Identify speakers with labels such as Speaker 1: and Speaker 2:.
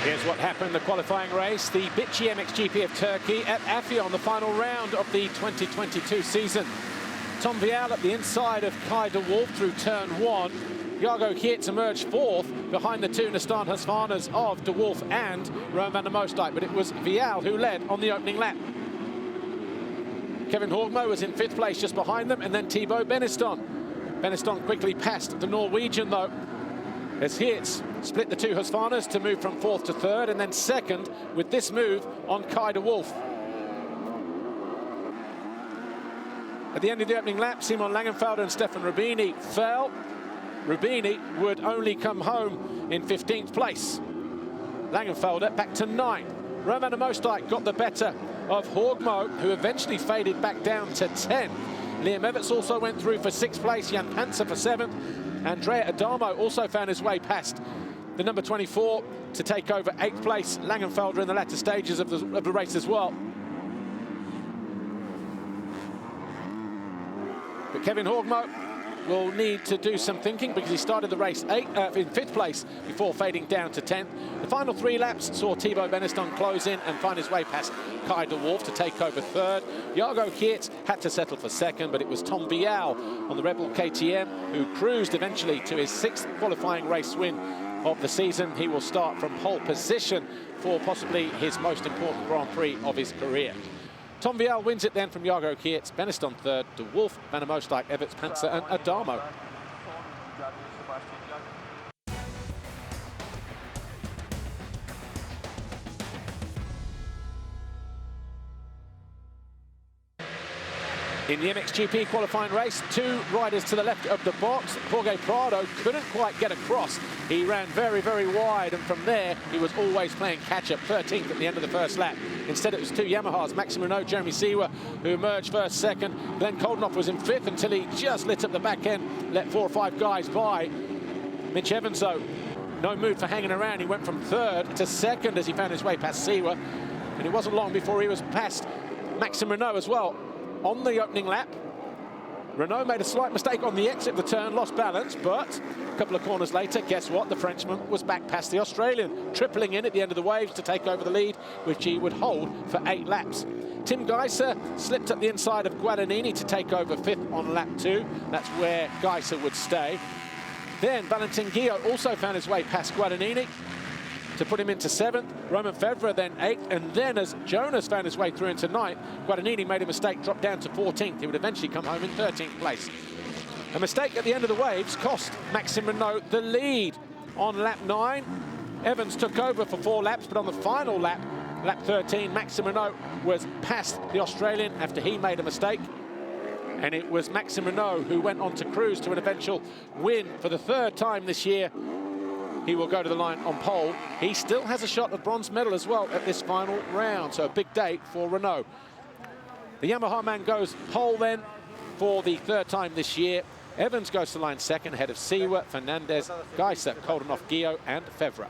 Speaker 1: Here's what happened in the qualifying race. The Bitci MXGP of Turkey at Afyon, the final round of the 2022 season. Tom Vial at the inside of Kai de Wolf through turn 1. Jago Geerts emerged fourth behind the two Nastan Husqvarnas of de Wolf and Roman van der Moosdijk, but it was Vial who led on the opening lap. Kevin Horgmo was in fifth place just behind them, and then Thibaut Beniston. Beniston quickly passed the Norwegian though, as Geerts split the two Husqvarnas to move from fourth to third, and then second with this move on Kai de Wolf. At the end of the opening lap, Simon Langenfelder and Stefan Rubini fell. Rubini would only come home in 15th place. Langenfelder back to 9th. Roman van der Moosdijk got the better of Horgmo, who eventually faded back down to 10th. Liam Everts also went through for 6th place, Jan Panzer for 7th. Andrea Adamo also found his way past the number 24 to take over 8th place. Langenfelder in the latter stages of the race as well. But Kevin Horgmo will need to do some thinking, because he started the race in 5th place before fading down to 10th. The final 3 laps saw Thibaut Beniston close in and find his way past Kai de Wolf to take over 3rd. Jago Geerts had to settle for 2nd, but it was Tom Vial on the Red Bull KTM who cruised eventually to his 6th qualifying race win of the season. He will start from pole position for possibly his most important Grand Prix of his career. Tom Vial wins it then from Jago Geerts, Beniston 3rd, de Wolf, van der Moosdijk, Everts, Panzer and Adamo. In the MXGP qualifying race, 2 riders to the left of the box. Jorge Prado couldn't quite get across. He ran very, very wide, and from there, he was always playing catch-up, 13th at the end of the first lap. Instead, it was 2 Yamahas, Maxime Renault, Jeremy Seewer, who emerged first, second. Glenn Koldenoff was in 5th until he just lit up the back end, let 4 or 5 guys by. Mitch Evans, though, no mood for hanging around. He went from 3rd to 2nd as he found his way past Seewer. And it wasn't long before he was past Maxime Renault as well. On the opening lap, Renault made a slight mistake on the exit of the turn, lost balance, but a couple of corners later, guess what? The Frenchman was back past the Australian, tripling in at the end of the waves to take over the lead, which he would hold for 8 laps. Tim Geiser slipped up the inside of Guadagnini to take over 5th on lap 2. That's where Geiser would stay. Then Valentin Guillot also found his way past Guadagnini to put him into 7th. Romain Febvre then 8th, and then as Jonas found his way through into 9th, Guadagnini made a mistake, dropped down to 14th. He would eventually come home in 13th place. A mistake at the end of the waves cost Maxime Renault the lead on lap 9. Evans took over for 4 laps, but on the final lap, lap 13, Maxime Renault was past the Australian after he made a mistake. And it was Maxime Renault who went on to cruise to an eventual win for the 3rd time this year. He will go to the line on pole. He still has a shot at bronze medal as well at this final round, so a big day for Renault. The Yamaha man goes pole then for the 3rd time this year. Evans goes to line 2nd ahead of Seewer, Fernandez, Geiser, Koldenoff, Guillot and Febvre.